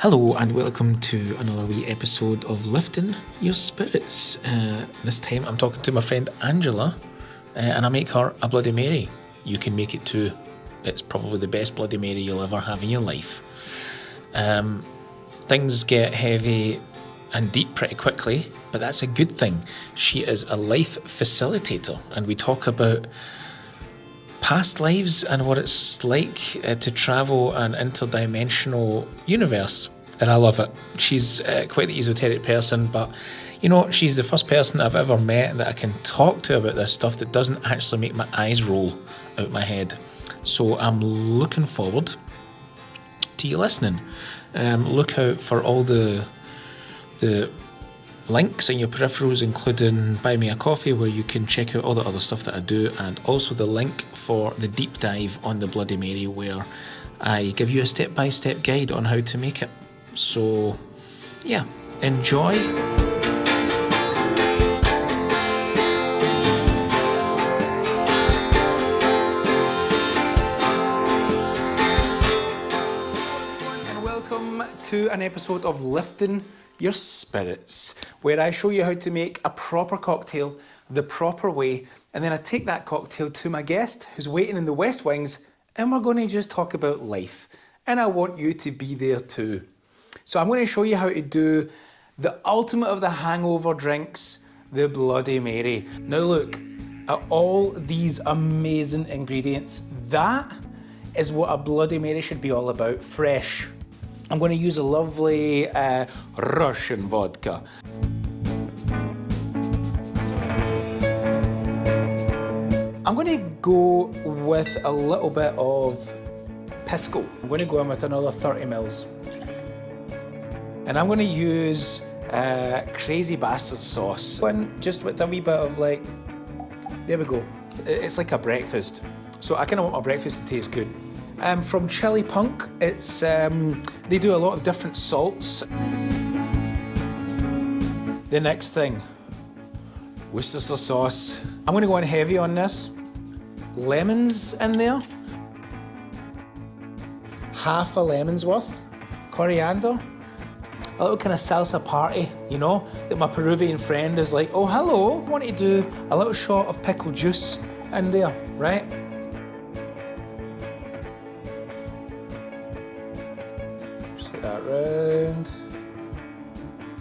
Hello and welcome to another wee episode of Lifting Your Spirits. This time I'm talking to my friend Angela and I make her a Bloody Mary. You can make it too. It's probably the best Bloody Mary you'll ever have in your life. Things get heavy and deep pretty quickly, but that's a good thing. She is a life facilitator and we talk about past lives and what it's like to travel an interdimensional universe. And I love it. She's quite the esoteric person, but you know, she's the first person I've ever met that I can talk to about this stuff that doesn't actually make my eyes roll out my head. So I'm looking forward to you listening. Look out for all the links in your peripherals, including Buy Me a Coffee, where you can check out all the other stuff that I do, and also the link for the deep dive on the Bloody Mary, where I give you a step-by-step guide on how to make it. So, yeah, enjoy. And welcome to an episode of Lifting Your Spirits, where I show you how to make a proper cocktail the proper way, and then I take that cocktail to my guest who's waiting in the West Wings, and we're going to just talk about life. And I want you to be there too. So I'm going to show you how to do the ultimate of the hangover drinks, the Bloody Mary. Now look at all these amazing ingredients. That is what a Bloody Mary should be all about, fresh. I'm going to use a lovely Russian vodka. I'm going to go with a little bit of Pisco. I'm going to go in with another 30 mils. And I'm going to use Crazy Bastard sauce. And just with a wee bit of like, there we go. It's like a breakfast. So I kind of want my breakfast to taste good. From Chili Punk, it's they do a lot of different salts. The next thing, Worcestershire sauce. I'm going to go in heavy on this. Lemons in there. Half a lemon's worth. Coriander. A little kind of salsa party, you know, that my Peruvian friend is like, oh, hello, I want to do a little shot of pickle juice in there, right? Just like that round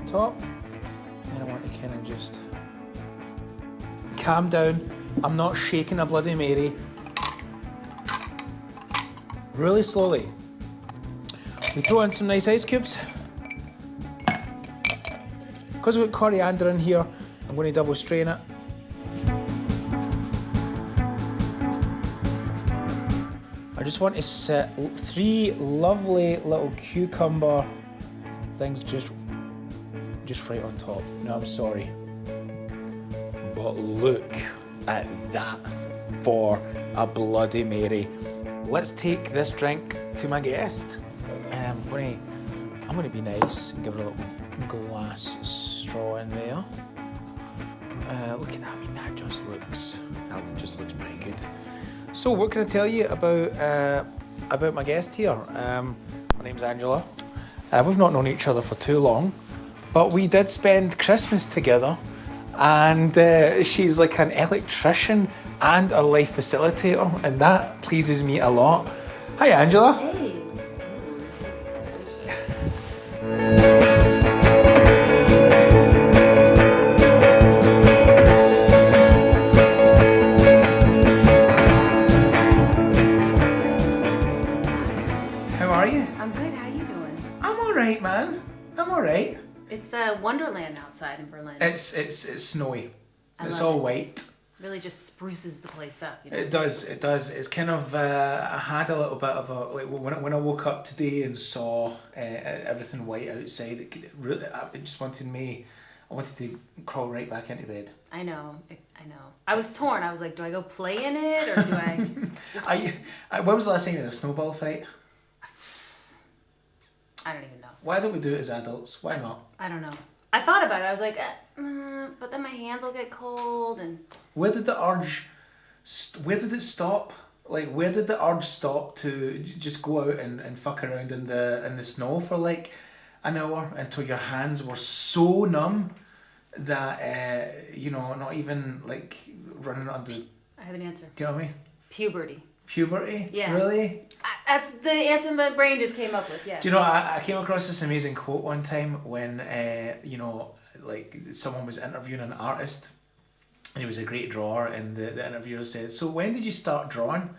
top. And I want to kind of just calm down. I'm not shaking a Bloody Mary. Really slowly. We throw in some nice ice cubes. Because we've got coriander in here, I'm going to double strain it. I just want to set 3 lovely little cucumber things just right on top. No, I'm sorry. But look at that for a Bloody Mary. Let's take this drink to my guest. I'm going to be nice and give her a little glass straw in there. Look at that. I mean, that just looks pretty good. So, what can I tell you about my guest here? Her name's Angela. We've not known each other for too long, but we did spend Christmas together, and she's like an electrician and a life facilitator, and that pleases me a lot. Hi, Angela. Hey. It's a wonderland outside in Berlin. It's snowy. It's all white. Really just spruces the place up. You know? It does. It's kind of. I had a little bit of a like when I woke up today and saw everything white outside. It just wanted me. I wanted to crawl right back into bed. I know. I was torn. I was like, do I go play in it or do I? When was the last time you had a snowball fight? I don't even know. Why don't we do it as adults? Why not? I don't know. I thought about it. I was like, but then my hands will get cold and. Where did the urge? Where did it stop? Like, where did the urge stop to just go out and fuck around in the snow for like an hour until your hands were so numb that not even like running under. I have an answer. Tell me. Puberty. Puberty? Yeah. Really? That's the answer my brain just came up with. Yeah. Do you know, I came across this amazing quote one time when like someone was interviewing an artist, and he was a great drawer, and the interviewer said, "So when did you start drawing?"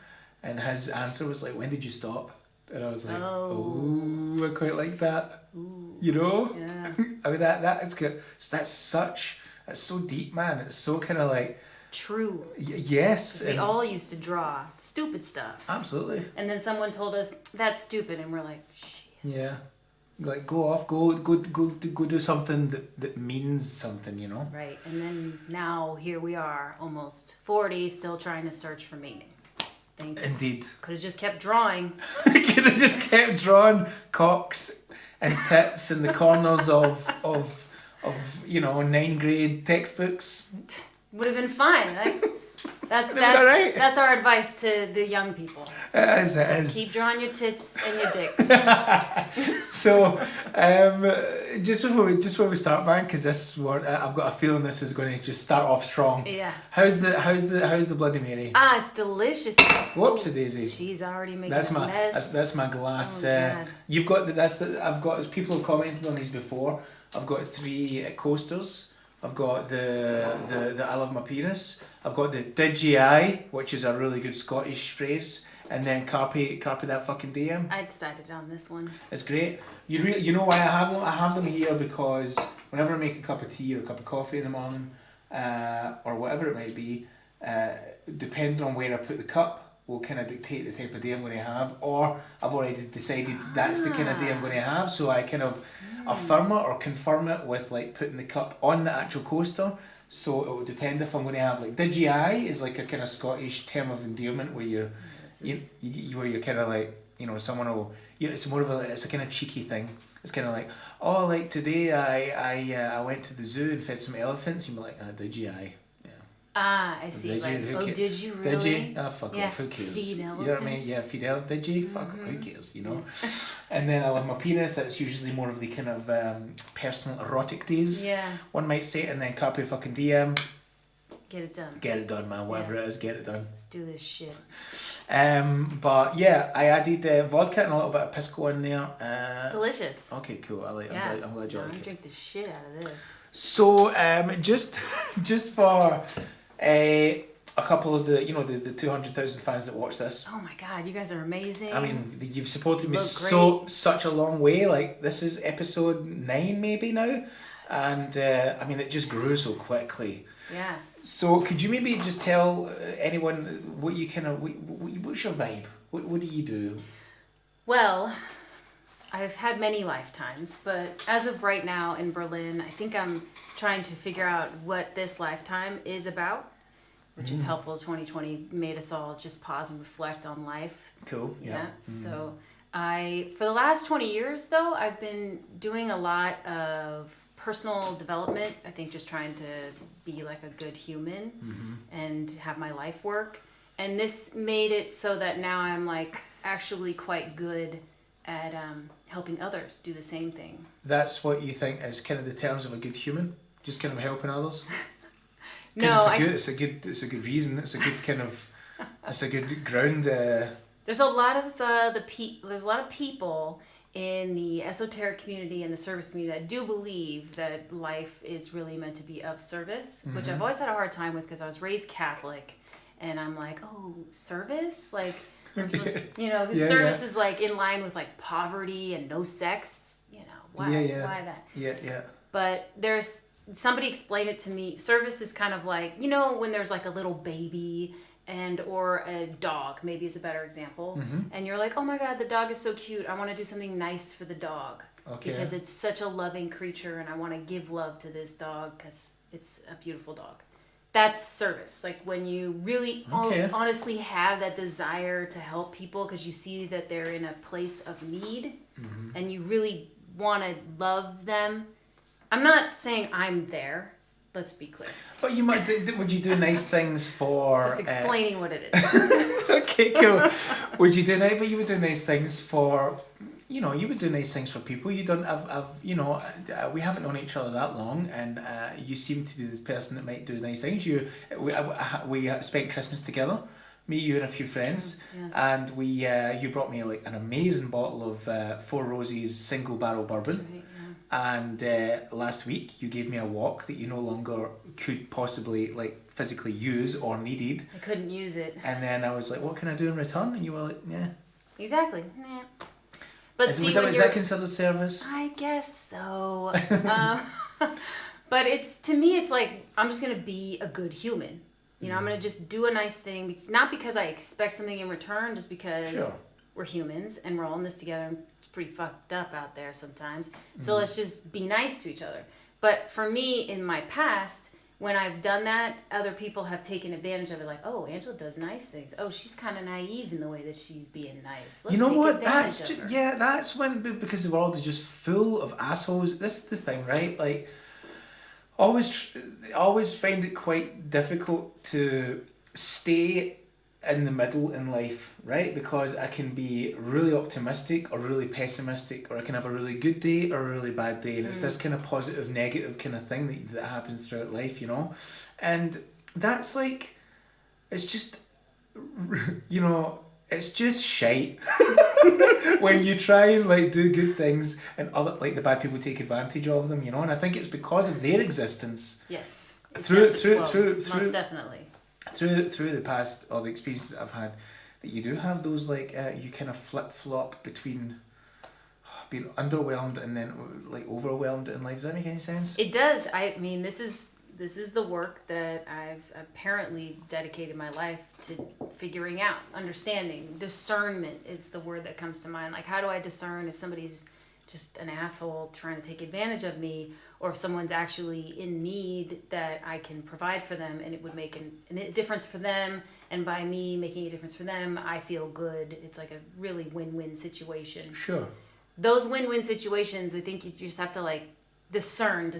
And his answer was like, "When did you stop?" And I was like, "Oh, I quite like that." Ooh. You know? Yeah. I mean that is good. So that's so deep, man. It's so kind of like true. Yes. We all used to draw stupid stuff. Absolutely. And then someone told us that's stupid, and we're like, shit. Yeah. Like go do something that means something, you know? Right. And then now here we are, almost 40, still trying to search for meaning. Thanks. Indeed. Could have just kept drawing. Could have just kept drawing cocks and tits in the corners of 9th grade textbooks. Would have been fine. That's right. That's our advice to the young people. It is. Keep drawing your tits and your dicks. So, just before we start, man, because this what I've got a feeling this is going to just start off strong. Yeah. How's the Bloody Mary? It's delicious. Whoopsie daisy. She's already making That's a mess. That's my glass. God. You've got I've got, people have commented on these before. I've got 3 coasters. I've got the I love my penis. I've got the did ye aye, which is a really good Scottish phrase, and then carpe that fucking diem. I decided on this one. It's great. You know why I have them? I have them here because whenever I make a cup of tea or a cup of coffee in the morning, or whatever it might be, depending on where I put the cup will kind of dictate the type of day I'm going to have, or I've already decided that's the kind of day I'm going to have, so I kind of affirm it or confirm it with like putting the cup on the actual coaster. So it will depend if I'm going to have like did ye aye is like a kind of Scottish term of endearment where where you're kind of like, someone will, it's more of it's a kind of cheeky thing. It's kind of like, oh, like today I went to the zoo and fed some elephants. You'd be like, did ye aye? I see. Did you? Did you really? Did you? Oh, fuck off, who cares? Feed You know what I mean? Yeah, feed elephants. Did you? Fuck, who cares, And then I love my penis, that's usually more of the kind of personal erotic days, one might say, and then carpe fucking diem. Get it done. Get it done, man, whatever it is, get it done. Let's do this shit. But yeah, I added vodka and a little bit of pisco in there. It's delicious. Okay, cool, I'm glad you like it. I drink the shit out of this. So, just for a couple of the 200,000 fans that watch this. Oh my god, you guys are amazing. I mean, you've supported me such a long way. Like, this is episode 9 maybe now, and I mean, it just grew so quickly. Yeah. So, could you maybe just tell anyone what you what's your vibe? What do you do? Well, I've had many lifetimes, but as of right now in Berlin, I think I'm trying to figure out what this lifetime is about, which is helpful. 2020 made us all just pause and reflect on life. Cool. Yeah. So for the last 20 years, though, I've been doing a lot of personal development. I think just trying to be like a good human and have my life work. And this made it so that now I'm like actually quite good at helping others do the same thing. That's what you think is kind of the terms of a good human? Just kind of helping others? No, it's a good reason. It's a good kind of, it's a good ground. There's a lot of there's a lot of people in the esoteric community and the service community that do believe that life is really meant to be of service, which I've always had a hard time with because I was raised Catholic, and I'm like, oh, service, like. I'm supposed to, service is like in line with like poverty and no sex, why that? Yeah. But there's, somebody explained it to me, service is kind of like, when there's like a little baby or a dog, maybe is a better example, and you're like, oh my god, the dog is so cute, I want to do something nice for the dog, because it's such a loving creature and I want to give love to this dog because it's a beautiful dog. That's service. Like when you really honestly have that desire to help people because you see that they're in a place of need and you really want to love them. I'm not saying I'm there. Let's be clear. But you might. Would you do nice things for? Just explaining what it is. Okay, cool. Would you do nice? But you would do nice things for you would do nice things for people. You don't have we haven't known each other that long, and you seem to be the person that might do nice things. We spent Christmas together, me, you, and a few friends, yes. and we you brought me like an amazing bottle of Four Roses single barrel bourbon. That's right, yeah. And last week you gave me a walk that you no longer could possibly like physically use or needed. I couldn't use it. And then I was like, what can I do in return? And you were like, yeah. Exactly. Nah. But Is that considered service? I guess so. But to me, it's like, I'm just going to be a good human. I'm going to just do a nice thing, not because I expect something in return, just because we're humans and we're all in this together. It's pretty fucked up out there sometimes. So let's just be nice to each other. But for me, in my past, when I've done that, other people have taken advantage of it. Like, oh, Angela does nice things. Oh, she's kind of naive in the way that she's being nice. Let's take advantage of her. That's when, because the world is just full of assholes. This is the thing, right? Like, always find it quite difficult to stay in the middle in life, right? Because I can be really optimistic or really pessimistic, or I can have a really good day or a really bad day, and it's this kind of positive negative kind of thing that happens throughout life, and that's like, it's just it's just shite when you try and like do good things and other, like, the bad people take advantage of them, and I think it's because of their existence. Yes. Through most definitely. Through the past, or the experiences I've had, that you do have those, like, you kind of flip-flop between being underwhelmed and then like overwhelmed in life. Does that make any sense? It does. I mean, this is the work that I've apparently dedicated my life to figuring out. Understanding. Discernment is the word that comes to mind. Like, how do I discern if somebody's just an asshole trying to take advantage of me, or if someone's actually in need that I can provide for them, and it would make a difference for them, and by me making a difference for them, I feel good. It's like a really win-win situation. Sure. Those win-win situations, I think you just have to like discern,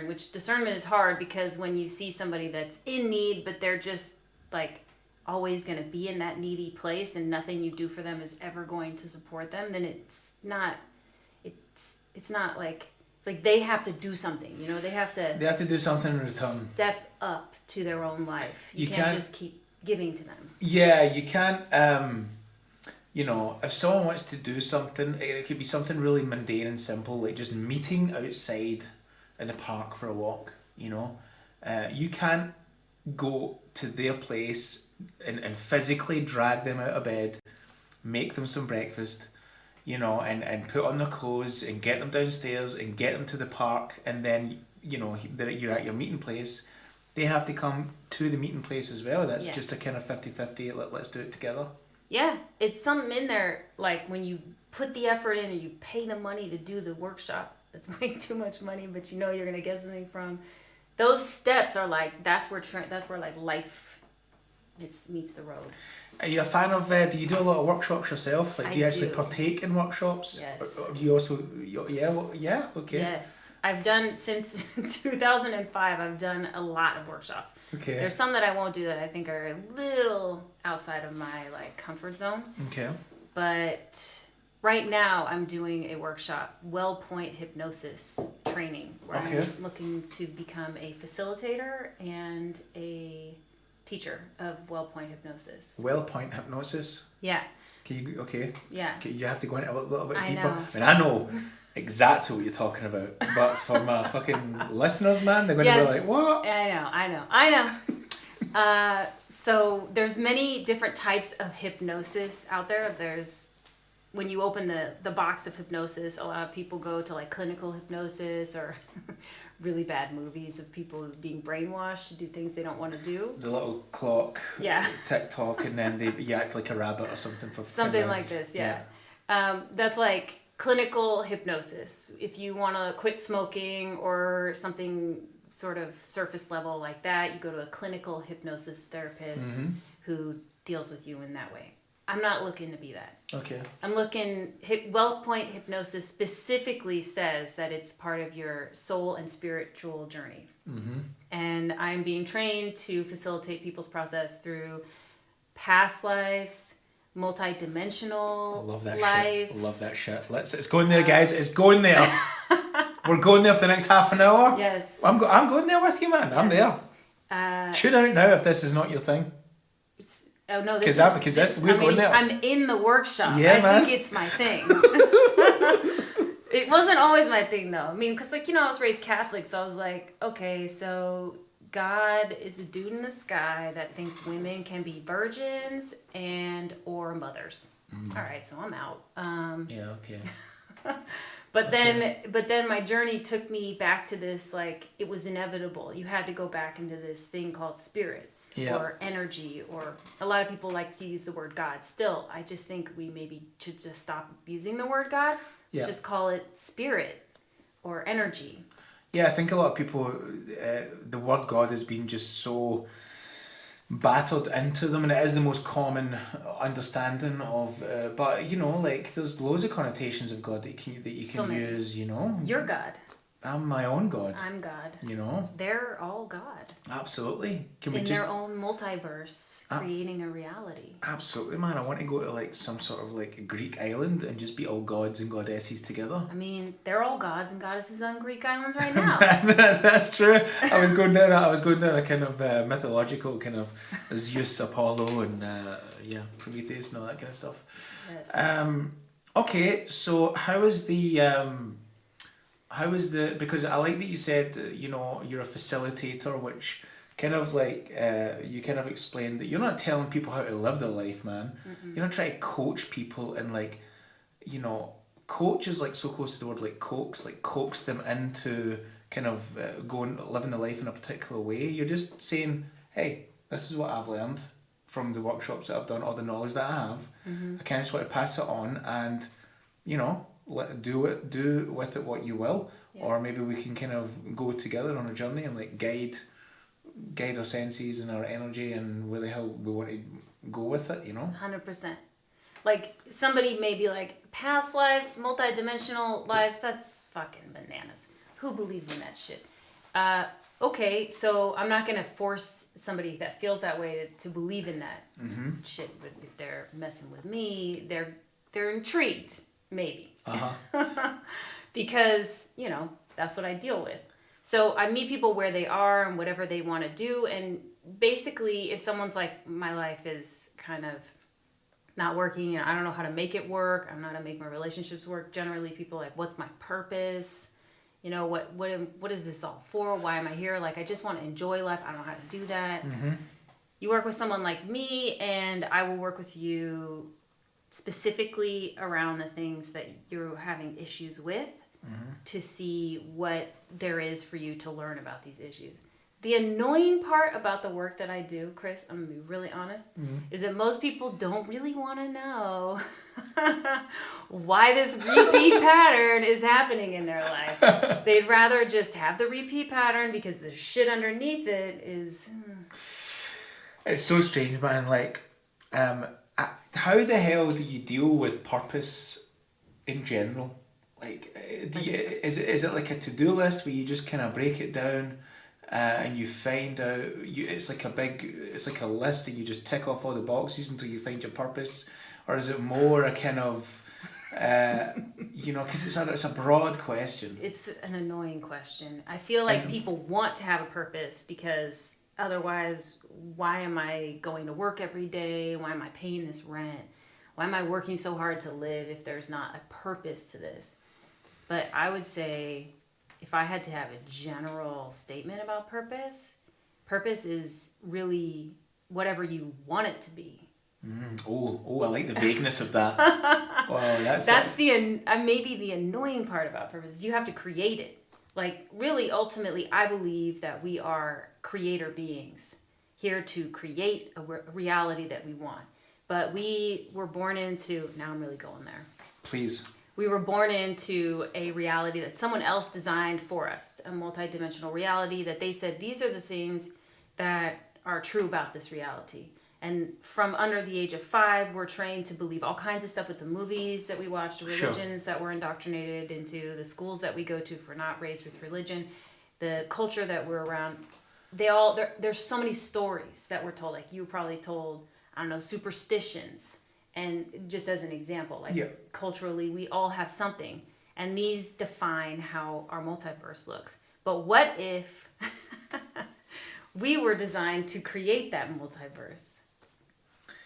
which discernment is hard, because when you see somebody that's in need, but they're just like always going to be in that needy place and nothing you do for them is ever going to support them, then it's not like, it's like they have to do something, they have to do something in return. Step up to their own life. You can't just keep giving to them. Yeah, you can't, if someone wants to do something, it could be something really mundane and simple, like just meeting outside in the park for a walk, you can't go to their place and physically drag them out of bed, make them some breakfast, and put on their clothes and get them downstairs and get them to the park, and then, you're at your meeting place. They have to come to the meeting place as well. That's just a kind of 50-50, let's do it together. Yeah, it's something in there, like when you put the effort in and you pay the money to do the workshop, that's way too much money, but you're going to get something from. Those steps are like, that's where like life meets the road. Are you a fan of, do you do a lot of workshops yourself? Like, do you actually partake in workshops? Yes. Or do you also, okay. Yes. I've done, since 2005, I've done a lot of workshops. Okay. There's some that I won't do that I think are a little outside of my, like, comfort zone. Okay. But right now I'm doing a workshop, WellPoint Hypnosis training, where I'm looking to become a facilitator and a teacher of WellPoint Hypnosis. WellPoint Hypnosis? Yeah. Yeah. Okay, you have to go into a little bit deeper. Know. I mean, I know exactly what you're talking about, but for my fucking listeners, man, they're going to be like, what? I know. So there's many different types of hypnosis out there. There's, when you open the box of hypnosis, a lot of people go to like clinical hypnosis or really bad movies of people being brainwashed to do things they don't want to do. The little clock, TikTok, and then you act like a rabbit or something for something like this. That's like clinical hypnosis. If you want to quit smoking or something sort of surface level like that, you go to a clinical hypnosis therapist who deals with you in that way. I'm not looking to be that. Okay. I'm looking, WellPoint Hypnosis specifically says that it's part of your soul and spiritual journey. Mm-hmm. And I'm being trained to facilitate people's process through past lives, multi-dimensional I love that lives. shit. I love that shit. It's going there, guys. It's going there. We're going there for the next half an hour. Yes. I'm going there with you, man. I'm there. Tune out now if this is not your thing. Oh no, we're going there. I'm in the workshop. Yeah, I think it's my thing. It wasn't always my thing though. I mean, because I was raised Catholic, so I was like, okay, so God is a dude in the sky that thinks women can be virgins and or mothers. All right, so I'm out. Yeah, okay. But then my journey took me back to this, like, it was inevitable. You had to go back into this thing called spirit or energy, or a lot of people like to use the word God. Still, I just think we maybe should just stop using the word God. Let's just call it spirit or energy. Yeah, I think a lot of people, the word God has been just so battered into them, and it is the most common understanding of, but like there's loads of connotations of God that you can use, You're God. I'm my own God. I'm God. They're all God. Absolutely. In their own multiverse, creating a reality. Absolutely, man. I want to go to like some sort of like a Greek island and just be all gods and goddesses together. I mean, they're all gods and goddesses on Greek islands right now. That's true. I was going down a kind of mythological kind of Zeus, Apollo, and Prometheus and all that kind of stuff. Yes. Okay, so how is the because I like that you said you're a facilitator, which kind of like you kind of explained that you're not telling people how to live their life, man. Mm-mm. You're not trying to coach people and like coach is like so close to the word like coax them into kind of going living the life in a particular way. You're just saying, hey, this is what I've learned from the workshops that I've done, all the knowledge that I have. Mm-hmm. I kind of just want to pass it on and do with it what you will, or maybe we can kind of go together on a journey and like guide our senses and our energy and where the hell we want to go with it, 100%. Like somebody may be like, past lives, multi-dimensional lives, that's fucking bananas. Who believes in that shit? Okay, so I'm not gonna force somebody that feels that way to believe in that shit, but if they're messing with me, they're intrigued. Maybe. Because, that's what I deal with. So I meet people where they are and whatever they want to do. And basically, if someone's like, my life is kind of not working and I don't know how to make it work, I don't know how to make my relationships work. Generally, people are like, what's my purpose? What is this all for? Why am I here? Like, I just want to enjoy life. I don't know how to do that. Mm-hmm. You work with someone like me and I will work with you specifically around the things that you're having issues with to see what there is for you to learn about these issues. The annoying part about the work that I do, Chris, I'm going to be really honest, is that most people don't really want to know why this repeat pattern is happening in their life. They'd rather just have the repeat pattern because the shit underneath it is... It's so strange, man. Like, how the hell do you deal with purpose in general? Like, is it like a to-do list where you just kind of break it down and you find out it's like a list and you just tick off all the boxes until you find your purpose, or is it more a kind of because it's a broad question. It's an annoying question. I feel like people want to have a purpose because otherwise, why am I going to work every day? Why am I paying this rent? Why am I working so hard to live if there's not a purpose to this? But I would say, if I had to have a general statement about purpose is really whatever you want it to be. I like the vagueness of that. That's maybe the annoying part about purpose. You have to create it. Like, really, ultimately, I believe that we are creator beings here to create a reality that we want. But we were born into... Now I'm really going there. Please. We were born into a reality that someone else designed for us, a multidimensional reality that they said, these are the things that are true about this reality. And from under the age of 5, we're trained to believe all kinds of stuff with the movies that we watch, the religions that we're indoctrinated into, the schools that we go to for not raised with religion, the culture that we're around. There's so many stories that we're told. Like you were probably told, I don't know, superstitions And just as an example, like Yeah. culturally, we all have something, and these define how our multiverse looks. But what if we were designed to create that multiverse?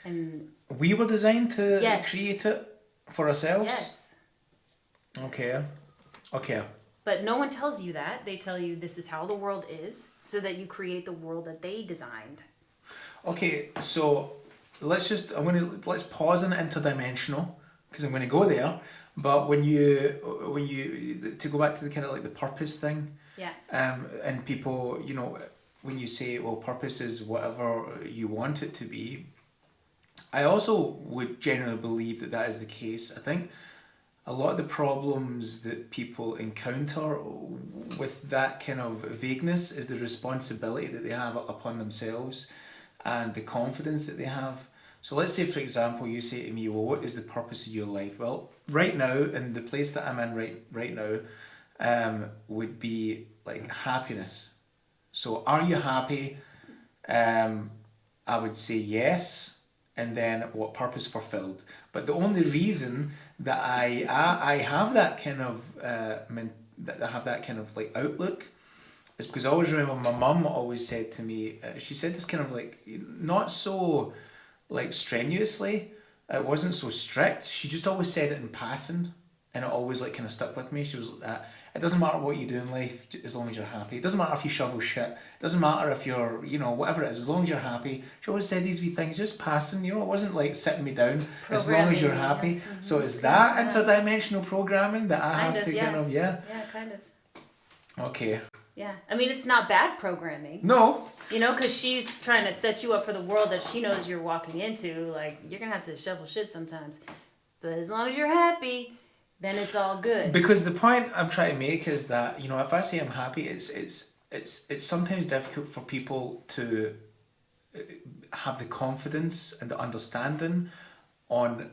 And we were designed to Yes. create it for ourselves? yes, Okay. Okay. but no one tells you that. They tell you this is how the world is, so that you create the world that they designed. Okay, so let's pause on interdimensional, because I'm going to go there. But when you to go back to the kind of like the purpose thing, Yeah. and people, when you say, well, purpose is whatever you want it to be, I also would generally believe that that is the case. I think a lot of the problems that people encounter with that kind of vagueness is the responsibility that they have upon themselves and the confidence that they have. So let's say, for example, you say to me, well, what is the purpose of your life? Well, right now, in the place that I'm in right now, would be like happiness. So are you happy? I would say yes. And then what purpose fulfilled? But the only reason that I have that kind of that I have that kind of like outlook is because I always remember my mum always said to me, she said this kind of like not so like strenuously, it wasn't so strict. She just always said it in passing, and it always like kind of stuck with me. She was it doesn't matter what you do in life as long as you're happy. It doesn't matter if you shovel shit. It doesn't matter if you're, whatever it is, as long as you're happy. She always said these wee things, just passing, it wasn't like sitting me down, as long as you're happy. Yes. Mm-hmm. So is that interdimensional programming that I have to kind of, Yeah, kind of. Okay. Yeah. I mean, it's not bad programming. No. Because she's trying to set you up for the world that she knows you're walking into. Like, you're going to have to shovel shit sometimes. But as long as you're happy, then it's all good. Because the point I'm trying to make is that, if I say I'm happy, it's sometimes difficult for people to have the confidence and the understanding on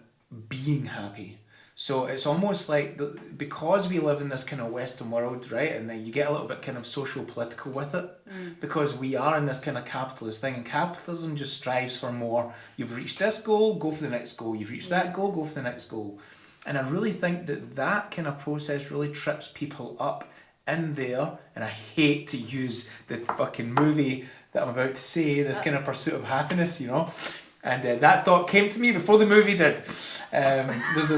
being happy. So it's almost like because we live in this kind of Western world, right, and then you get a little bit kind of social political with it, because we are in this kind of capitalist thing, and capitalism just strives for more. You've reached this goal, go for the next goal. You've reached that goal, go for the next goal. And I really think that kind of process really trips people up in there, and I hate to use the fucking movie that I'm about to say, this kind of pursuit of happiness, and that thought came to me before the movie did. There's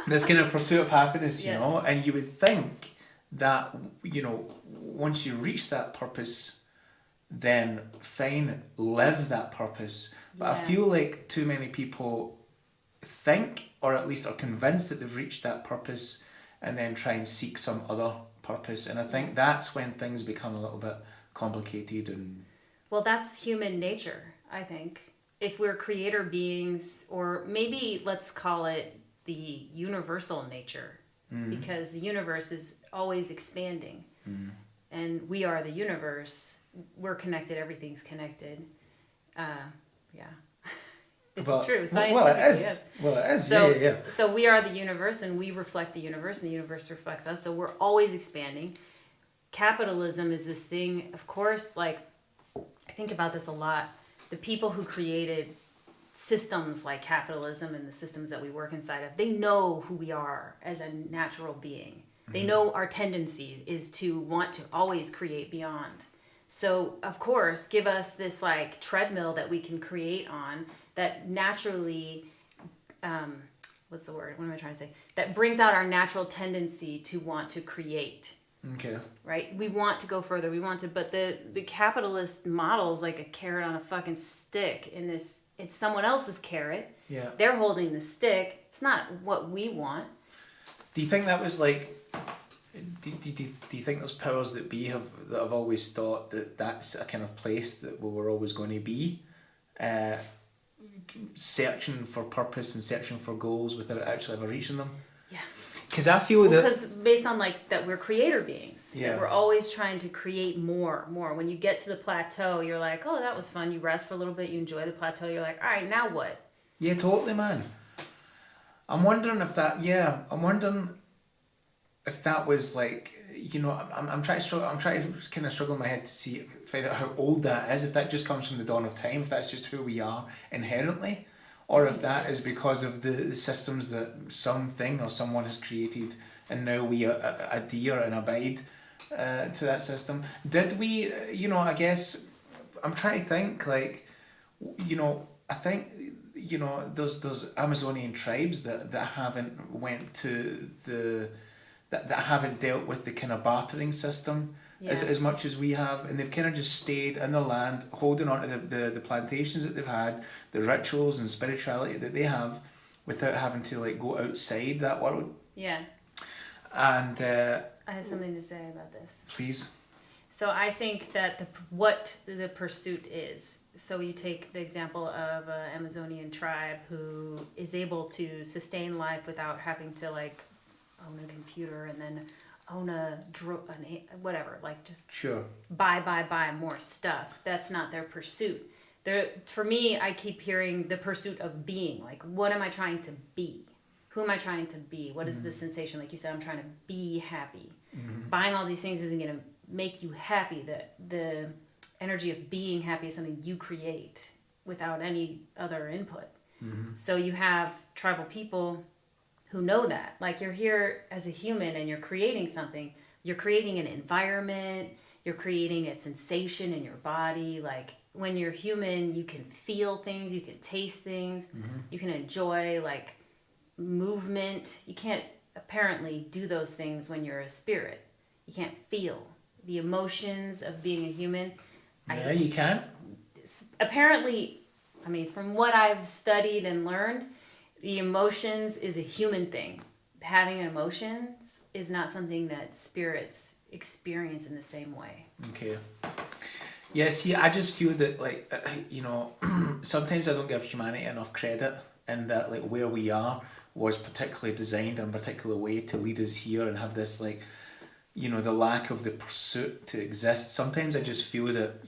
this kind of pursuit of happiness, and you would think that, once you reach that purpose, then fine, live that purpose. But I feel like too many people think, or at least are convinced that they've reached that purpose, and then try and seek some other purpose. And I think that's when things become a little bit complicated. And well, that's human nature, I think. If we're creator beings, or maybe let's call it the universal nature, because the universe is always expanding, and we are the universe. We're connected. Everything's connected. It's true. Scientifically, well, it is. yes. Well, it is. So, so we are the universe, and we reflect the universe, and the universe reflects us. So we're always expanding. Capitalism is this thing, of course, like, I think about this a lot. The people who created systems like capitalism and the systems that we work inside of, they know who we are as a natural being. They know our tendency is to want to always create beyond. So, of course, give us this like treadmill that we can create on that naturally, what's the word? What am I trying to say? That brings out our natural tendency to want to create. Okay. Right? We want to go further. We want to, but the capitalist model is like a carrot on a fucking stick. In this, it's someone else's carrot. Yeah. They're holding the stick. It's not what we want. Do you think that was like? Do you think there's powers that be that have always thought that that's a kind of place that we were always going to be, searching for purpose and searching for goals without actually ever reaching them? Yeah. Because I feel that... Because based on like that we're creator beings. Yeah. That we're always trying to create more. When you get to the plateau, you're like, oh, that was fun. You rest for a little bit. You enjoy the plateau. You're like, all right, now what? Yeah, totally, man. I'm wondering if that... Yeah, I'm wondering if that was like... I'm trying to kind of struggle in my head to find out how old that is. If that just comes from the dawn of time. If that's just who we are inherently. or if that is because of the systems that something or someone has created, and now we adhere and abide to that system. Did we, I guess, I'm trying to think, like, I think, those Amazonian tribes that haven't went to that haven't dealt with the kind of bartering system as much as we have, and they've kind of just stayed in the land, holding on to the plantations that they've had, the rituals and spirituality that they have, without having to like go outside that world. Yeah. And I have something to say about this. Please. So I think that what the pursuit is. So you take the example of an Amazonian tribe who is able to sustain life without having to like own a computer and then own whatever, like just sure buy more stuff. That's not their pursuit. For me, I keep hearing the pursuit of being. Like, what am I trying to be? Who am I trying to be? What is the sensation? Like you said, I'm trying to be happy. Buying all these things isn't going to make you happy. The energy of being happy is something you create without any other input. So you have tribal people who know that. Like, you're here as a human and you're creating something. You're creating an environment. You're creating a sensation in your body. Like, when you're human, you can feel things. You can taste things. You can enjoy, like, movement. You can't apparently do those things when you're a spirit. You can't feel the emotions of being a human. Yeah, you can. Apparently, I mean, from what I've studied and learned, the emotions is a human thing. Having emotions is not something that spirits experience in the same way. Okay. Yeah, see, I just feel that, like, sometimes I don't give humanity enough credit, and that, like, where we are was particularly designed in a particular way to lead us here and have this, like, the lack of the pursuit to exist. Sometimes I just feel that,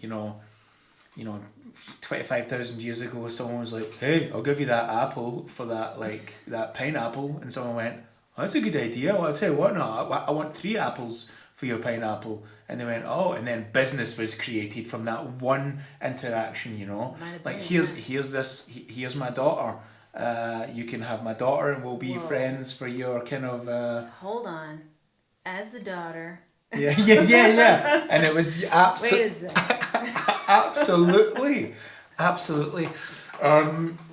25,000 years ago, someone was like, hey, I'll give you that apple for that, like, that pineapple. And someone went, oh, that's a good idea. Well, I'll tell you what, no, I want 3 apples for your pineapple. And they went, oh, and then business was created from that one interaction, Like, here's my daughter. You can have my daughter and we'll be friends for your kind of... Hold on. As the daughter... Yeah. And it was Wait a second. Absolutely.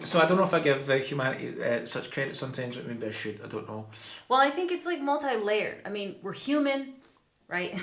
So I don't know if I give humanity such credit sometimes, but maybe I should. I don't know. Well, I think it's like multi-layered. I mean, we're human, right?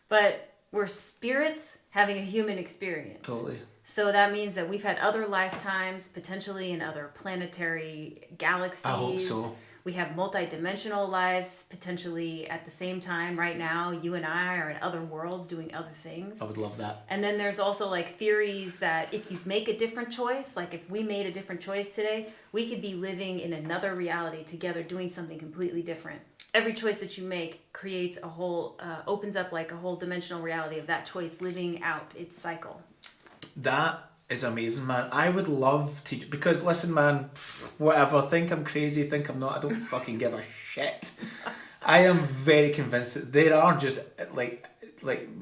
But we're spirits having a human experience. Totally. So that means that we've had other lifetimes, potentially in other planetary galaxies. I hope so. We have multi-dimensional lives, potentially at the same time. Right now, you and I are in other worlds doing other things. I would love that. And then there's also like theories that if you make a different choice, like if we made a different choice today, we could be living in another reality together doing something completely different. Every choice that you make creates a whole, opens up like a whole dimensional reality of that choice living out its cycle. That is amazing, man. I would love to, because listen, man, whatever, think I'm crazy, think I'm not, I don't fucking give a shit. I am very convinced that there are just like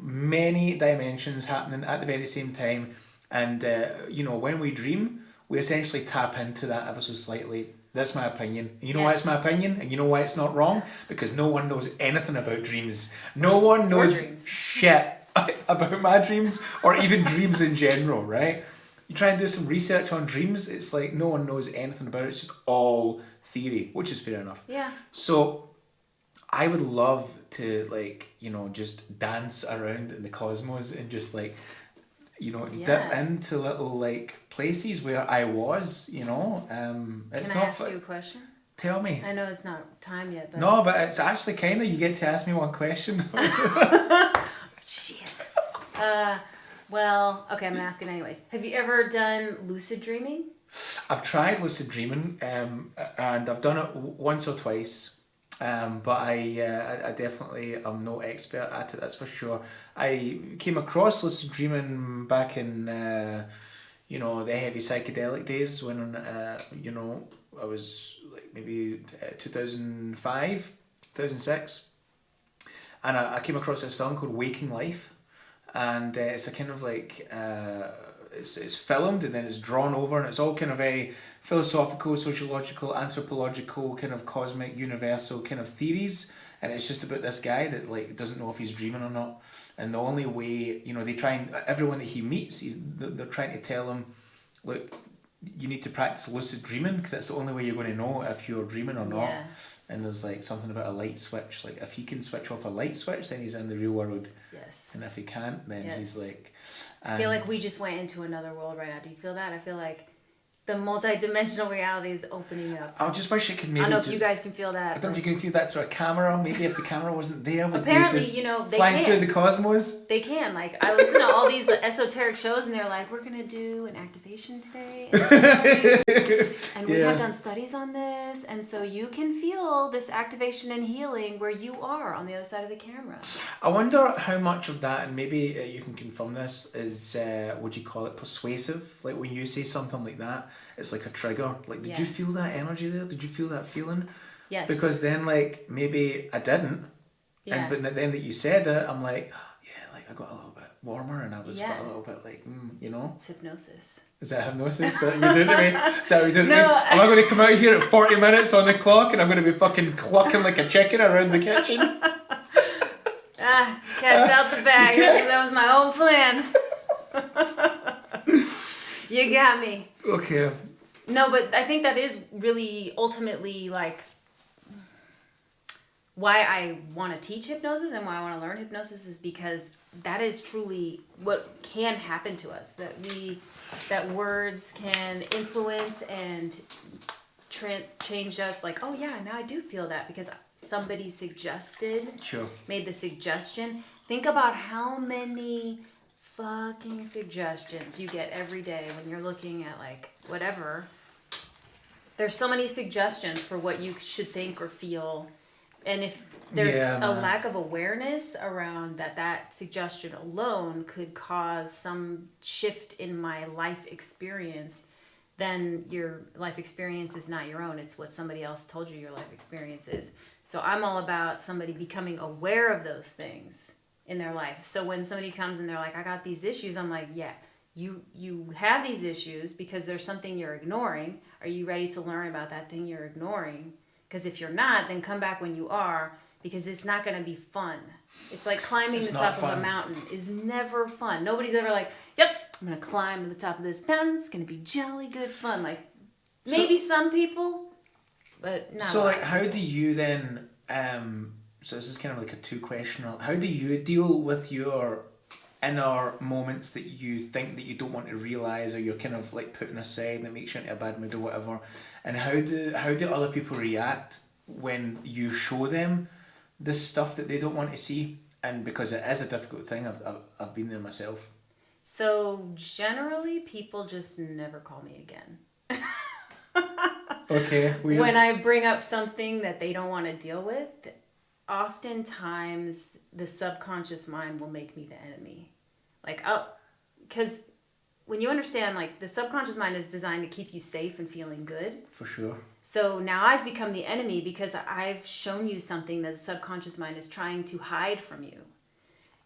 many dimensions happening at the very same time, and when we dream, we essentially tap into that ever so slightly. That's my opinion. You know why it's my opinion, and you know why it's not wrong? Because no one knows anything about dreams. No one knows shit about my dreams, or even dreams in general, right? You try and do some research on dreams, it's like no one knows anything about it. It's just all theory, which is fair enough. Yeah. So I would love to, like, just dance around in the cosmos and just, like, dip into little, like, places where I was, It's Can I ask you a question? Tell me. I know it's not time yet, but... No, but it's actually kind of, you get to ask me one question. Shit. Well, okay, I'm going to ask it anyways. Have you ever done lucid dreaming? I've tried lucid dreaming, and I've done it once or twice, but I definitely am no expert at it, that's for sure. I came across lucid dreaming back in, the heavy psychedelic days when, I was like maybe 2005, 2006, and I came across this film called Waking Life. And it's a kind of like it's filmed and then it's drawn over, and it's all kind of very philosophical, sociological, anthropological, kind of cosmic, universal kind of theories, and it's just about this guy that like doesn't know if he's dreaming or not, and the only way, you know, they try and everyone that he meets, they're trying to tell him, look, you need to practice lucid dreaming because that's the only way you're going to know if you're dreaming or not. Yeah. And there's like something about a light switch, like if he can switch off a light switch, then he's in the real world. Yes. And if he can't, then he's like... I feel like we just went into another world right now. Do you feel that? I feel like the multi-dimensional reality is opening up. I just wish it could maybe... I don't know if you guys can feel that. I don't know if you can feel that through a camera. Maybe if the camera wasn't there, would apparently, be just you know, they flying can. through the cosmos. They can. Like, I listen to all these esoteric shows, and they're like, we're going to do an activation today. And we have done studies on this. And so you can feel this activation and healing where you are on the other side of the camera. I wonder how much of that, and maybe you can confirm this, is, would you call it persuasive? Like when you say something like that, it's like a trigger. Like, did you feel that energy there? Did you feel that feeling? Yes. Because then, like, maybe I didn't. Yeah. But then that you said it, I'm like, yeah, like I got a little bit warmer and I was got a little bit like, you know. It's hypnosis. Is that hypnosis that you're doing to me? Is that what you're doing to No. me? Am I going to come out here at 40 minutes on the clock and I'm going to be fucking clucking like a chicken around the kitchen? Cat's out the bag. That was my own plan. You got me. Okay. No, but I think that is really ultimately like why I want to teach hypnosis and why I want to learn hypnosis is because that is truly what can happen to us. That words can influence and change us. Like, oh yeah, now I do feel that because somebody made the suggestion. Think about how many fucking suggestions you get every day when you're looking at like whatever. There's so many suggestions for what you should think or feel. And if there's a lack of awareness around that suggestion alone could cause some shift in my life experience, then your life experience is not your own. It's what somebody else told you your life experience is. So I'm all about somebody becoming aware of those things in their life. So when somebody comes and they're like, I got these issues, I'm like, yeah, you have these issues because there's something you're ignoring. Are you ready to learn about that thing you're ignoring? Because if you're not, then come back when you are, because it's not going to be fun. It's like climbing the top of a mountain is never fun. Nobody's ever like, yep, I'm going to climb to the top of this mountain. It's going to be jolly good fun. Like, maybe some people, but not So, a lot. like, how do you then, so this is kind of like a two-questioner, how do you deal with your inner moments that you think that you don't want to realise or you're kind of like putting aside that makes you into a bad mood or whatever, and how do other people react when you show them this stuff that they don't want to see? And because it is a difficult thing, I've been there myself. So generally people just never call me again. Okay, weird. When I bring up something that they don't want to deal with, oftentimes the subconscious mind will make me the enemy. Like, because when you understand, like, the subconscious mind is designed to keep you safe and feeling good. For sure. So now I've become the enemy because I've shown you something that the subconscious mind is trying to hide from you.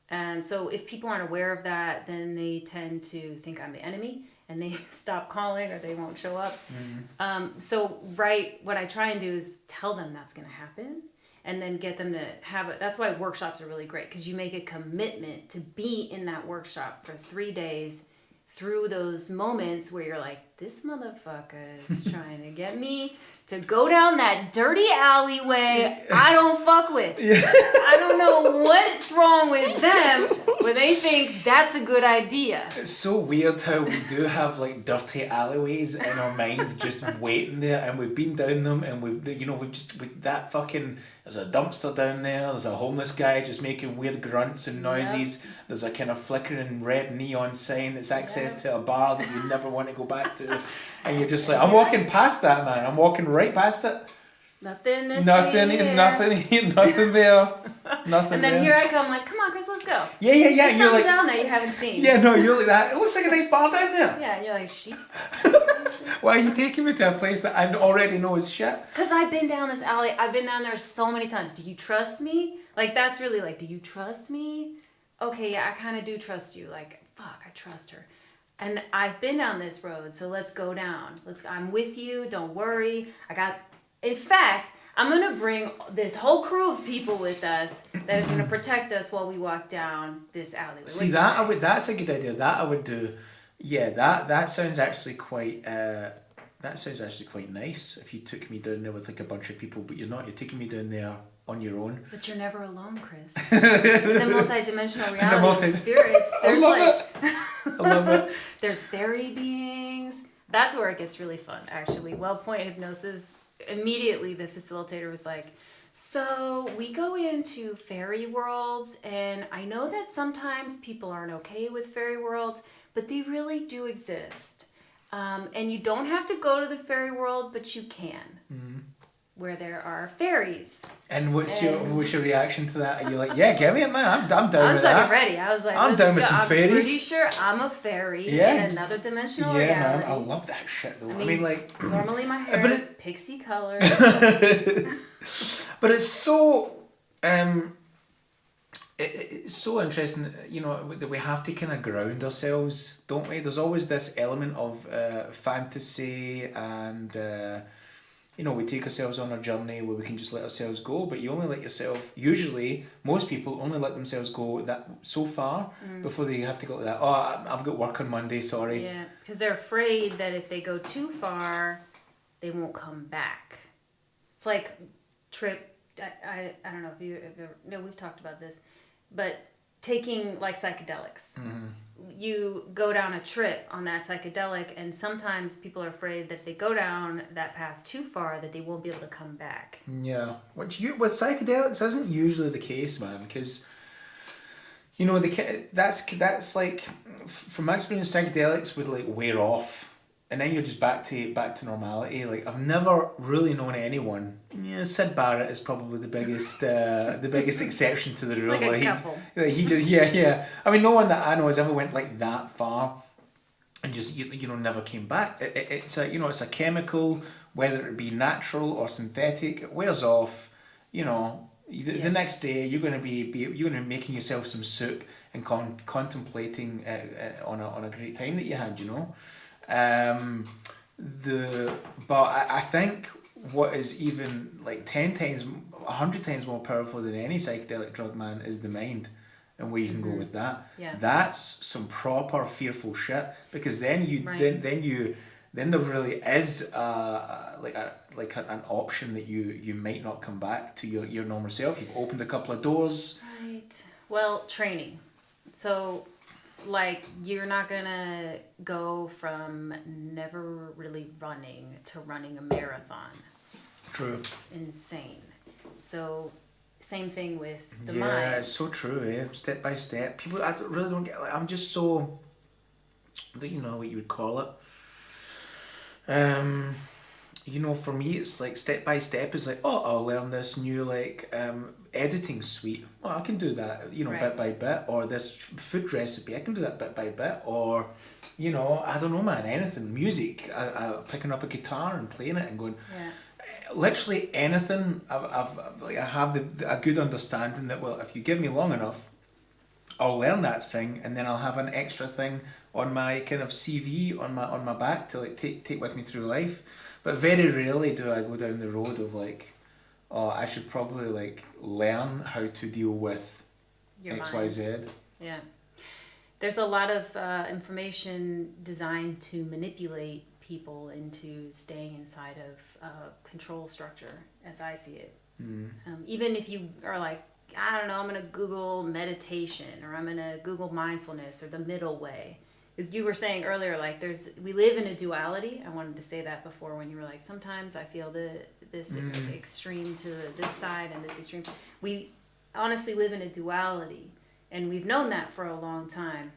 And so if people aren't aware of that, then they tend to think I'm the enemy and they stop calling or they won't show up. What I try and do is tell them that's going to happen. And then get them to have it. That's why workshops are really great, because you make a commitment to be in that workshop for 3 days through those moments where you're like, this motherfucker is trying to get me to go down that dirty alleyway I don't fuck with. Yeah. I don't know what's wrong with them, but they think that's a good idea. It's so weird how we do have like dirty alleyways in our mind just waiting there, and we've been down them, and there's a dumpster down there, there's a homeless guy just making weird grunts and noises, there's a kind of flickering red neon sign that's access to a bar that you never want to go back to, and you're just like, I'm walking past that, man, I'm walking right past it. Nothing there. Nothing there. And then here I come, like, come on, Chris, let's go. Yeah. There's You're something like, down there you haven't seen. Yeah, no, you're like that. It looks like a nice bar down there. Yeah, and you're like, she's... Why are you taking me to a place that I already know is shit? Because I've been down this alley. I've been down there so many times. Do you trust me? Like, that's really like, do you trust me? Okay, yeah, I kind of do trust you. Like, fuck, I trust her. And I've been down this road, so let's go down. I'm with you. Don't worry. In fact, I'm gonna bring this whole crew of people with us that is gonna protect us while we walk down this alleyway. See that that's a good idea. That I would do. Yeah, that sounds actually quite. That sounds actually quite nice. If you took me down there with like a bunch of people, but you're not. You're taking me down there on your own. But you're never alone, Chris. The multi-dimensional reality of spirits. There's I love it. There's fairy beings. That's where it gets really fun, actually. Point hypnosis. Immediately, the facilitator was like, "So we go into fairy worlds, and I know that sometimes people aren't okay with fairy worlds, but they really do exist. And you don't have to go to the fairy world, but you can." Mm-hmm. Where there are fairies. And what's your reaction to that? Are you like, yeah, give me it, man. I'm down with that. I was fucking ready. I was like, I'm down with some fairies. I'm pretty sure I'm a fairy in another dimensional reality. Yeah, man. I love that shit, though. I mean like... Normally my hair is pixie color. But it's so... it's so interesting, you know, that we have to kind of ground ourselves, don't we? There's always this element of fantasy and... you know, we take ourselves on a journey where we can just let ourselves go, but you only let yourself, usually, most people only let themselves go that so far before they have to go to that, I've got work on Monday, sorry. Yeah, because they're afraid that if they go too far, they won't come back. It's like I don't know if you ever, no, we've talked about this, but taking like psychedelics. Mm-hmm. You go down a trip on that psychedelic, and sometimes people are afraid that if they go down that path too far, that they won't be able to come back. Yeah, with psychedelics isn't usually the case, man, because you know that's like from my experience, psychedelics would like wear off, and then you're just back to normality. Like I've never really known anyone. Yeah, Sid Barrett is probably the biggest exception to the rule. Like a couple. He just yeah. I mean, no one that I know has ever went like that far, and just you know never came back. It's a chemical, whether it be natural or synthetic, it wears off. You know, the next day you're going to be making yourself some soup and contemplating on a great time that you had. You know. But I think what is even like 10 times, 100 times more powerful than any psychedelic drug, man, is the mind, and where you can go with that. Yeah. That's some proper fearful shit, because then there really is an option that you might not come back to your normal self. You've opened a couple of doors. Right. Well, training. So like you're not gonna go from never really running to running a marathon. True. It's insane. So same thing with the mind. mind. Yeah, it's so true. Yeah, step by step. People, I really don't get. Like, I'm just so. I don't know what you would call it. You know, for me, it's like step by step is like, I'll learn this new editing suite. Well, I can do that, you know, bit by bit. Or this food recipe, I can do that bit by bit. Or, you know, I don't know, man, anything. Music, I picking up a guitar and playing it and going. Yeah. Literally anything. I have a good understanding that, well, if you give me long enough, I'll learn that thing, and then I'll have an extra thing on my kind of CV on my back to like take with me through life. But very rarely do I go down the road of like, I should probably like learn how to deal with your XYZ. Yeah. There's a lot of information designed to manipulate people into staying inside of control structure, as I see it. Even if you are like, I don't know, I'm going to Google meditation, or I'm going to Google mindfulness, or the middle way. As you were saying earlier, like we live in a duality. I wanted to say that before when you were like, sometimes I feel this extreme to this side and this extreme. We honestly live in a duality, and we've known that for a long time.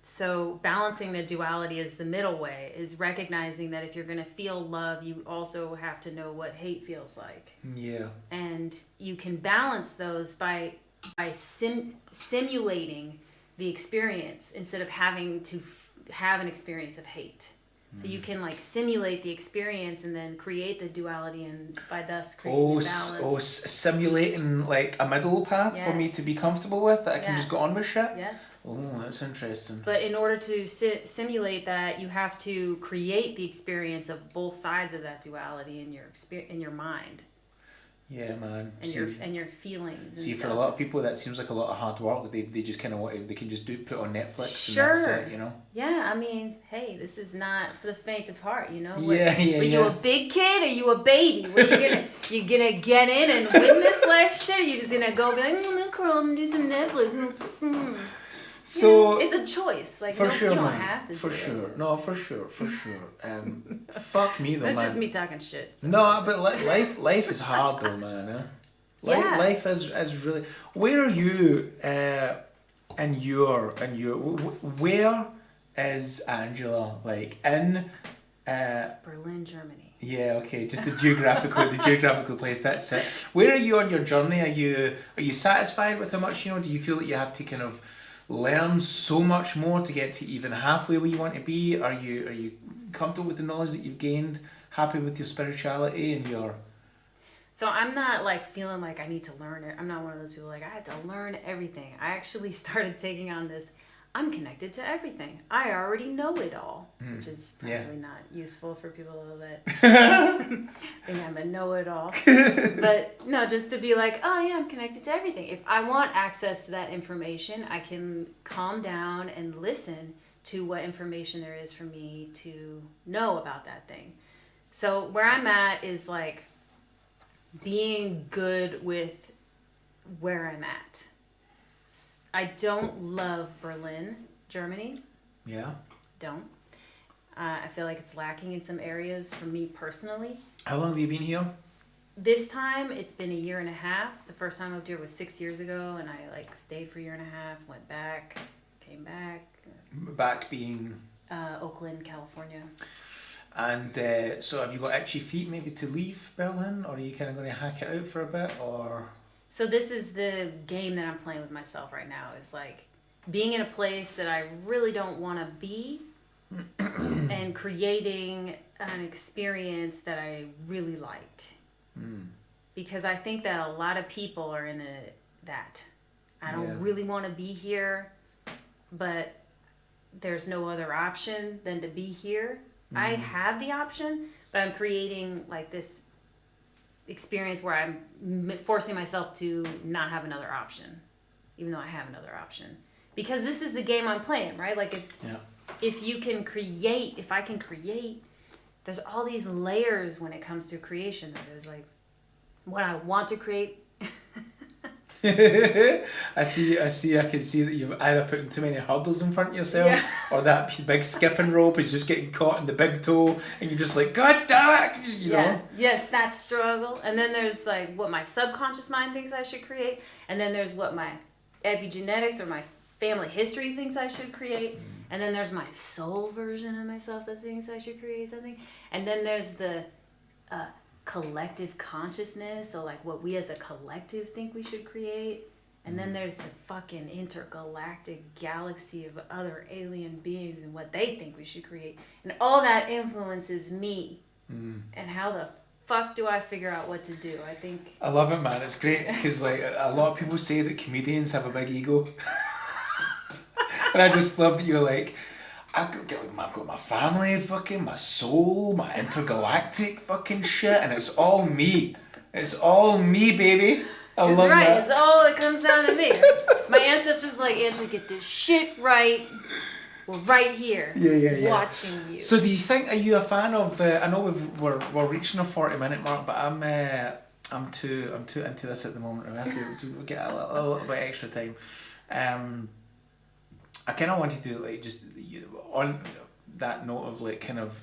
So balancing the duality as the middle way is recognizing that if you're going to feel love, you also have to know what hate feels like. Yeah. And you can balance those by simulating the experience instead of having to have an experience of hate. So you can like simulate the experience and then create the duality and by thus creating balance. Simulating like a middle path for me Yes. to be comfortable with that I can just go on with shit? Yes. Oh, that's interesting. But in order to simulate that, you have to create the experience of both sides of that duality in your mind. Yeah, man. And your feelings. See, and for stuff. a lot of people, that seems like a lot of hard work. They just kind of want, they can just put on Netflix Sure. and that's it, you know? Yeah, I mean, hey, this is not for the faint of heart, you know? Were you a big kid or you a baby? Were you gonna get in and win this life shit? Or you just gonna go be like, I'm gonna curl up and do some Netflix? So it's a choice. Like for sure, you don't man. have to. For do sure, it. no, for sure. Fuck me though, That's man. just me talking shit. So. No, but life is hard though, man. Eh? Yeah. Life is really. Where are you? In your where is Angela? Like in. Berlin, Germany. Yeah, okay, just the geographical place. That's it. Where are you on your journey? Are you satisfied with how much you know? Do you feel that you have to kind of learn so much more to get to even halfway where you want to be? Are you comfortable with the knowledge that you've gained? Happy with your spirituality and your... So I'm not like feeling like I need to learn it. I'm not one of those people like I have to learn everything. I actually started taking on this. I'm connected to everything. I already know it all, which is probably not useful for people that think I'm a know-it-all. But no, just to be like, oh yeah, I'm connected to everything. If I want access to that information, I can calm down and listen to what information there is for me to know about that thing. So where I'm at is like being good with where I'm at. I don't love Berlin, Germany. Yeah. Don't. I feel like it's lacking in some areas for me personally. How long have you been here? This time, it's been a year and a half. The first time I moved here was 6 years ago, and I like stayed for a year and a half, went back, came back. Back being? Oakland, California. And so have you got itchy feet maybe to leave Berlin, or are you kind of going to hack it out for a bit, or... So this is the game that I'm playing with myself right now, is like being in a place that I really don't want to be and creating an experience that I really like. Because I think that a lot of people are in that. I don't really want to be here, but there's no other option than to be here. I have the option, but I'm creating like this experience where I'm forcing myself to not have another option, even though I have another option, because this is the game I'm playing, right? Like if I can create, there's all these layers when it comes to creation. There's like what I want to create. I can see that you've either put too many hurdles in front of yourself, or that big skipping rope is just getting caught in the big toe and you're just like, God damn it, you know? Yes, that struggle. And then there's like what my subconscious mind thinks I should create, and then there's what my epigenetics or my family history thinks I should create, and then there's my soul version of myself that thinks I should create something, and then there's the collective consciousness, so like what we as a collective think we should create, and then there's the fucking intergalactic galaxy of other alien beings and what they think we should create, and all that influences me. And how the fuck do I figure out what to do? I love it, man. It's great because like a lot of people say that comedians have a big ego. And I just love that you're like, I've got my family, fucking my soul, my intergalactic fucking shit, and it's all me. It's all me, baby. I love that. It's all it comes down to me. My ancestors like, Angela, get this shit right. We're right here, watching you. So, do you think? Are you a fan of? I know we're reaching a 40-minute mark, but I'm too into this at the moment. We have to get a little bit extra time. I kind of wanted to like just on that note of like kind of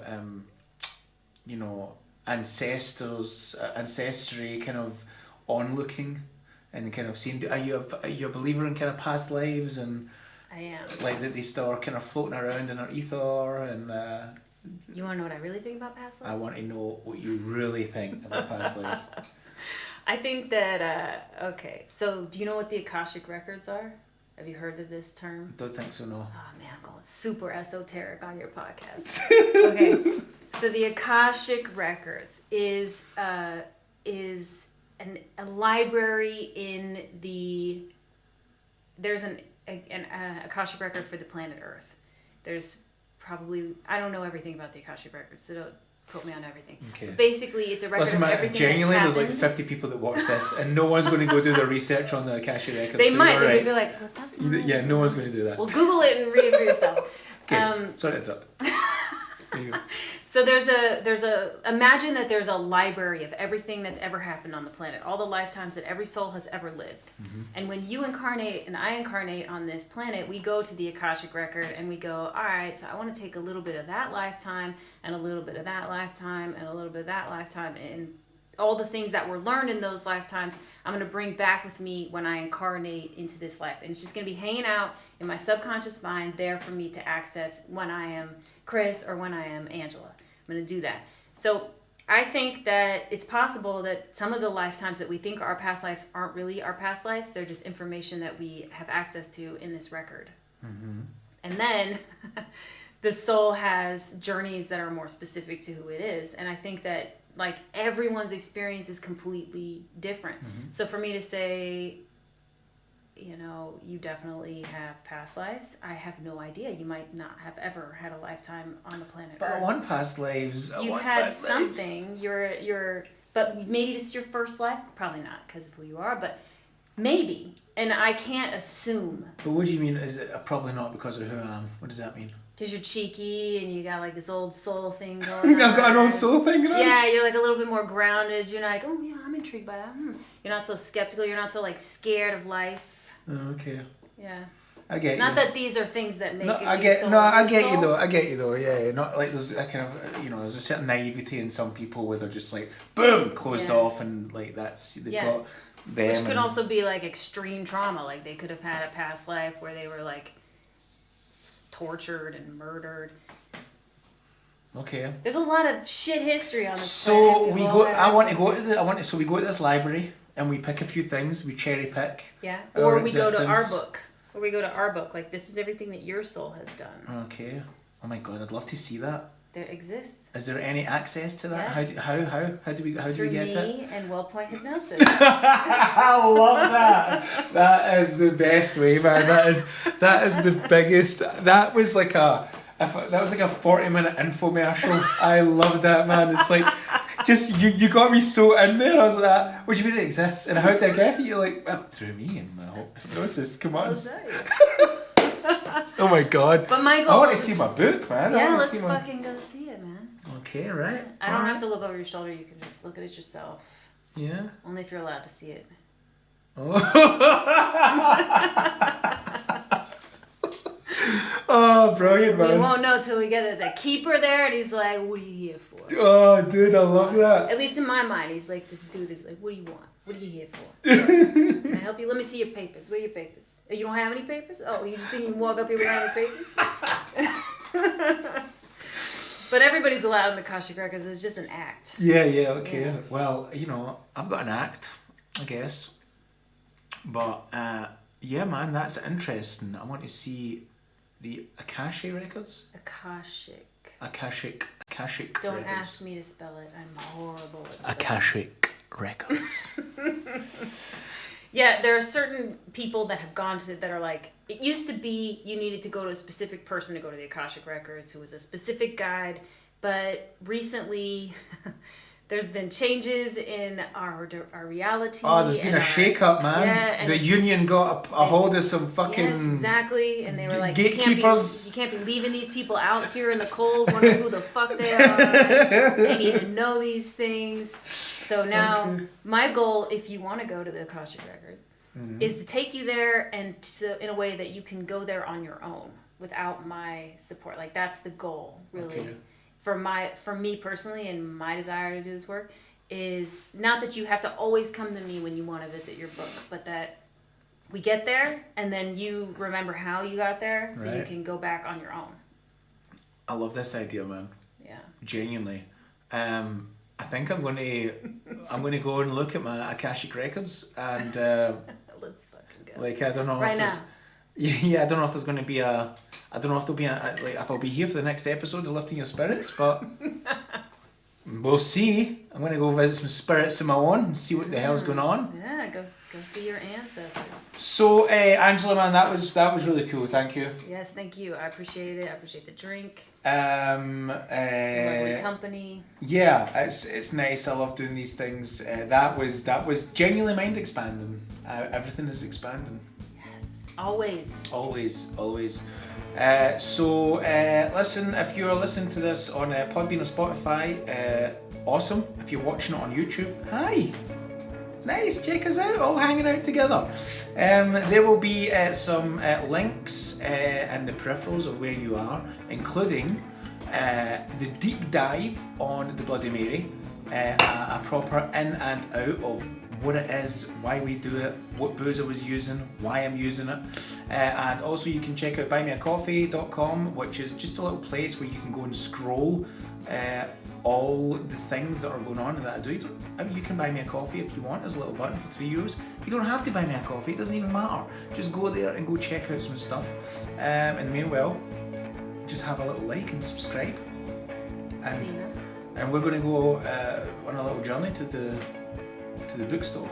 you know, ancestry kind of onlooking and kind of seeing. Are you a believer in kind of past lives and? I am. Like that they still are kind of floating around in our ether and. You want to know what I really think about past lives? I want to know what you really think about past lives. I think that okay. So do you know what the Akashic Records are? Have you heard of this term? Don't think so, no. Oh man, I'm going super esoteric on your podcast. Okay, so the Akashic Records is a library in the. There's an Akashic Record for the planet Earth. There's probably, I don't know everything about the Akashic Records, so don't quote me on everything. Okay. But basically, it's a record Listen, of man, everything genuinely, that's there's happened. like 50 people that watch this, and no one's going to go do their research on the Akashic Records. They so might. you're They right. would be like, what the fuck? Yeah, no one's going to do that. Well, Google it and read it for yourself. Okay, sorry to interrupt. There you go. So there's a imagine that there's a library of everything that's ever happened on the planet, all the lifetimes that every soul has ever lived. Mm-hmm. And when you incarnate and I incarnate on this planet, we go to the Akashic Record and we go, all right, so I want to take a little bit of that lifetime and a little bit of that lifetime and a little bit of that lifetime, and all the things that were learned in those lifetimes, I'm going to bring back with me when I incarnate into this life. And it's just going to be hanging out in my subconscious mind there for me to access when I am Chris or when I am Angela. I'm going to do that. So I think that it's possible that some of the lifetimes that we think are our past lives aren't really our past lives. They're just information that we have access to in this record. Mm-hmm. And then the soul has journeys that are more specific to who it is. And I think that like everyone's experience is completely different. Mm-hmm. So for me to say, you know, you definitely have past lives, I have no idea. You might not have ever had a lifetime on the planet But Earth. I want past lives. You've had something. You're but maybe this is your first life. Probably not because of who you are, but maybe. And I can't assume. But what do you mean? Is it probably not because of who I am? What does that mean? Because you're cheeky and you got like this old soul thing going on. I've got an old soul thing going on? Yeah, you're like a little bit more grounded. You're like, oh yeah, I'm intrigued by that. You're not so skeptical. You're not so like scared of life. Oh, okay. Yeah. I get Not you. that these are things that make it I your get soul. no, I your get you soul. though. I get you though. Yeah, not like there's a kind of there's a certain naivety in some people where they're just like boom closed Yeah. off and like that's they've Yeah. got them. Which could also be like extreme trauma. Like they could have had a past life where they were like tortured and murdered. Okay. There's a lot of shit history on this So planet. we all go. have I want to access go to the. I want to. So we go to this library and we pick a few things. We cherry pick. Yeah. our Or we go to our existence. book. Or we go to our book. Like this is everything that your soul has done. Okay. Oh my god, I'd love to see that. There exists. Is there any access to that? Yes. How do we Through get me it? and Wellpoint Hypnosis. I love that. That is the best way, man. That is the biggest. That was like a 40-minute infomercial. I love that, man. It's like just you got me so in there. I was like, what do you mean it exists? And how do I get it? You're like, well, through me and my whole hypnosis. Come on. I'll show you. Oh my god. But my I goal want to is- see my book, man. I Yeah, want to let's see my... fucking go see it, man. Okay, right. I don't have to look over your shoulder. You can just look at it yourself. Yeah. Only if you're allowed to see it. Oh, brilliant, We man. won't know till we get it. There's a keeper there, and he's like, "What are you here for?" Oh, dude, I love that. At least in my mind, he's like, "This dude is like, what do you want? What are you here for? Can I help you? Let me see your papers. Where are your papers? Oh, you don't have any papers? Oh, you just see me walk up here without any papers?" But everybody's allowed in the Akashic Records. It's just an act. Yeah, okay. Yeah. Well, I've got an act, I guess. But, yeah, man, that's interesting. I want to see the Akashic Records? Akashic. Akashic Don't Records. ask me to spell it. I'm horrible at spelling. Akashic Records. Yeah, there are certain people that have gone to that are like, it used to be you needed to go to a specific person to go to the Akashic Records who was a specific guide, but recently there's been changes in our reality. Oh, there's been and a shake-up, man. Yeah, and the union got a hold of some fucking... Yes, exactly. And they were like, gatekeepers. You can't be leaving these people out here in the cold, wondering who the fuck they are. They need to know these things. So now, my goal, if you want to go to the Akashic Records, is to take you there and in a way that you can go there on your own without my support. Like that's the goal, really. Okay. For me personally, and my desire to do this work is not that you have to always come to me when you want to visit your book, but that we get there and then you remember how you got there, so you Right. can go back on your own. I love this idea, man. Yeah. Genuinely. I think I'm going to go and look at my Akashic Records and Let's fucking go. like I don't know Right if now. it's Yeah, I don't know if there's going to be a. I don't know if there'll be like if I'll be here for the next episode of Lifting Your Spirits, but we'll see. I'm going to go visit some spirits of my own and see what the hell's going on. Yeah, go see your ancestors. So, Angela, man, that was really cool. Thank you. Yes, thank you. I appreciate it. I appreciate the drink. Lovely company. Yeah, it's nice. I love doing these things. That was genuinely mind expanding. Everything is expanding. Yes, always. Always. So listen, if you're listening to this on Podbean or Spotify, awesome. If you're watching it on YouTube, hi. Nice, check us out, all hanging out together. There will be some links in the peripherals of where you are, including the deep dive on the Bloody Mary, a proper in and out of what it is, why we do it, what booze I was using, why I'm using it. And also you can check out buymeacoffee.com, which is just a little place where you can go and scroll all the things that are going on and that I do. You can buy me a coffee if you want. There's a little button for €3. You don't have to buy me a coffee, it doesn't even matter. Just go there and go check out some stuff. And meanwhile, just have a little like and subscribe. And we're going to go on a little journey to the bookstore.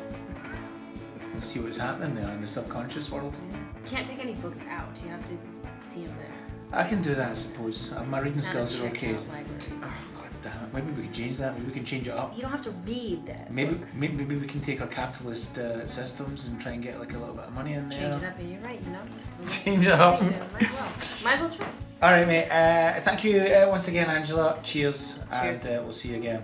We'll see what's happening there in the subconscious world. You can't take any books out, you have to see them there. I can do that, I suppose. My reading skills are okay. Oh, God damn it. Maybe we can change that. Maybe we can change it up. You don't have to read that. Maybe we can take our capitalist systems and try and get like a little bit of money in there. Change it up, and you're right, you know? Change it up. Might as well try. Alright, mate. Thank you once again, Angela. Cheers. And we'll see you again.